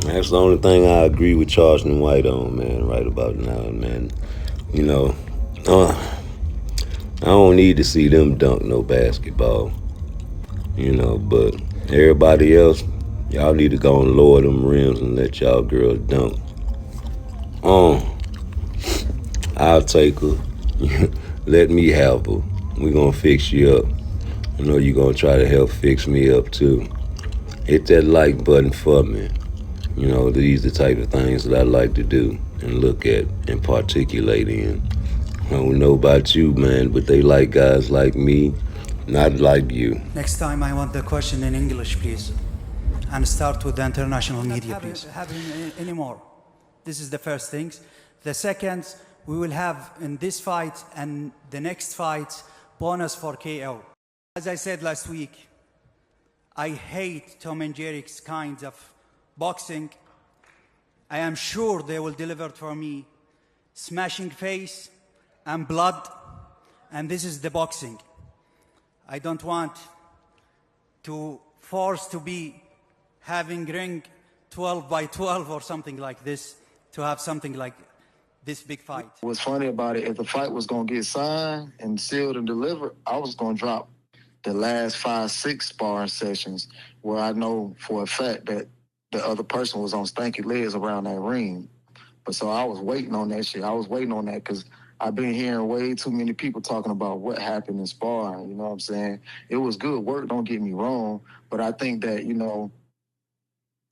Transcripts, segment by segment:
That's the only thing I agree with Charleston White on, man, right about now, man. You know, uh, I don't need to see them dunk no basketball, but everybody else, y'all need to go and lower them rims and let y'all girls dunk. Um, I'll take her. Let me have her. We gonna fix you up. I know you gonna try to help fix me up too. Hit that like button for me. These the type of things that I like to do and look at and particulate in. I don't know about you, man, but they like guys like me, not like you. Next time I want the question in English, please. And start with the international media, please. Having any more. This is the first thing. The second, we will have in this fight and the next fight, bonus for KO. As I said last week, I hate Tom and Jerry's kind of boxing. I am sure they will deliver for me smashing face and blood, and this is the boxing. I don't want to force to be having ring 12 by 12 or something like this, to have something like this big fight. What's funny about it, if the fight was going to get signed and sealed and delivered, I was going to drop the last 5, 6 sparring sessions where I know for a fact that the other person was on stanky legs around that ring. But so I was waiting on that shit. I was waiting on that because I've been hearing way too many people talking about what happened in sparring. You know what I'm saying? It was good work, don't get me wrong. But I think that,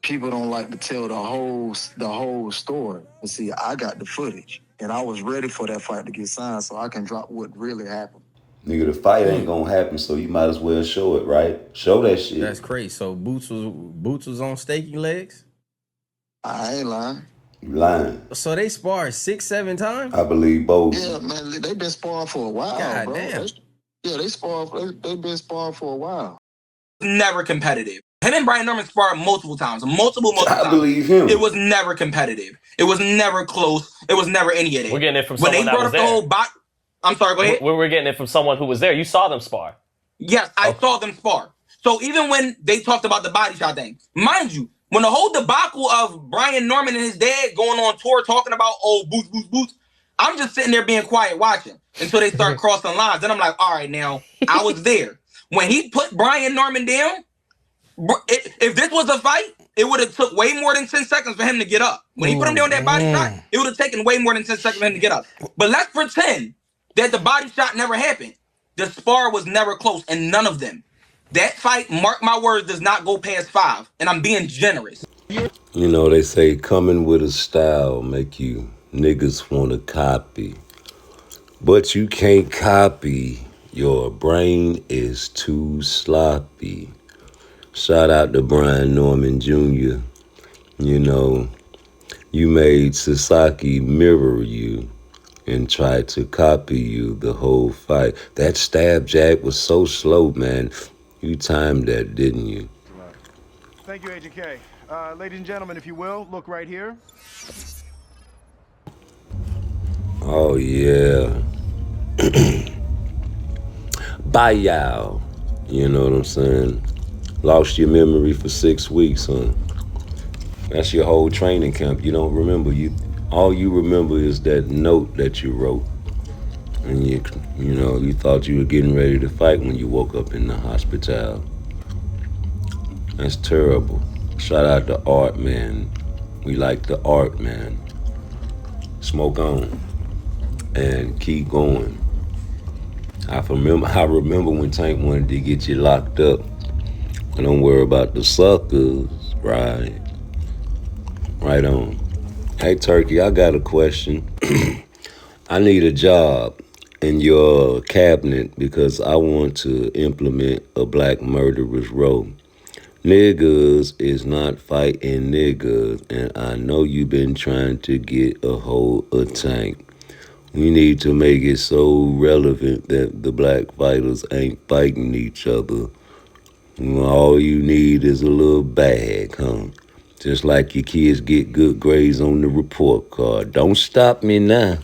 people don't like to tell the whole story. But see, I got the footage, and I was ready for that fight to get signed so I can drop what really happened. Nigga, the fight ain't gonna happen, so you might as well show it, right? Show that shit. That's crazy. So Boots was on staking legs? I ain't lying. You lying. So they sparred 6, 7 times? I believe both. Yeah, man, they've been sparring for a while, God bro. Damn. They've been sparring for a while. Never competitive. Him and Brian Norman sparred multiple times. Multiple times. I believe him. It was never competitive. It was never close. It was never any of it. We're getting it from someone that was there. The whole I'm sorry, go ahead. We're getting it from someone who was there. You saw them spar. Yes, I saw them spar. So even when they talked about the body shot thing, mind you, when the whole debacle of Brian Norman and his dad going on tour talking about, boots, I'm just sitting there being quiet watching until they start crossing lines. Then I'm like, all right, now, I was there. When he put Brian Norman down, if this was a fight, it would have took way more than 10 seconds for him to get up. When he put him down that body shot, it would have taken way more than 10 seconds for him to get up. But let's pretend that the body shot never happened. The spar was never close, and none of them. That fight, mark my words, does not go past 5, and I'm being generous. They say coming with a style make you niggas want to copy. But you can't copy. Your brain is too sloppy. Shout out to Brian Norman Jr. You made Sasaki mirror you and tried to copy you the whole fight. That stab jack was so slow, man. You timed that, didn't you? Thank you, Agent K. Ladies and gentlemen, if you will, look right here. Oh, yeah. Bye, y'all. You know what I'm saying? Lost your memory for 6 weeks, huh? That's your whole training camp. You don't remember. All you remember is that note that you wrote. And you thought you were getting ready to fight when you woke up in the hospital. That's terrible. Shout out to Art, man. We like the art, man. Smoke on and keep going. I remember when Tank wanted to get you locked up. And don't worry about the suckers, right? Right on. Hey, Turkey, I got a question. I need a job in your cabinet because I want to implement a black murderer's role. Niggas is not fighting niggas, and I know you've been trying to get a hold of Tank. We need to make it so relevant that the black fighters ain't fighting each other. All you need is a little bag, huh? Just like your kids get good grades on the report card. Don't stop me now.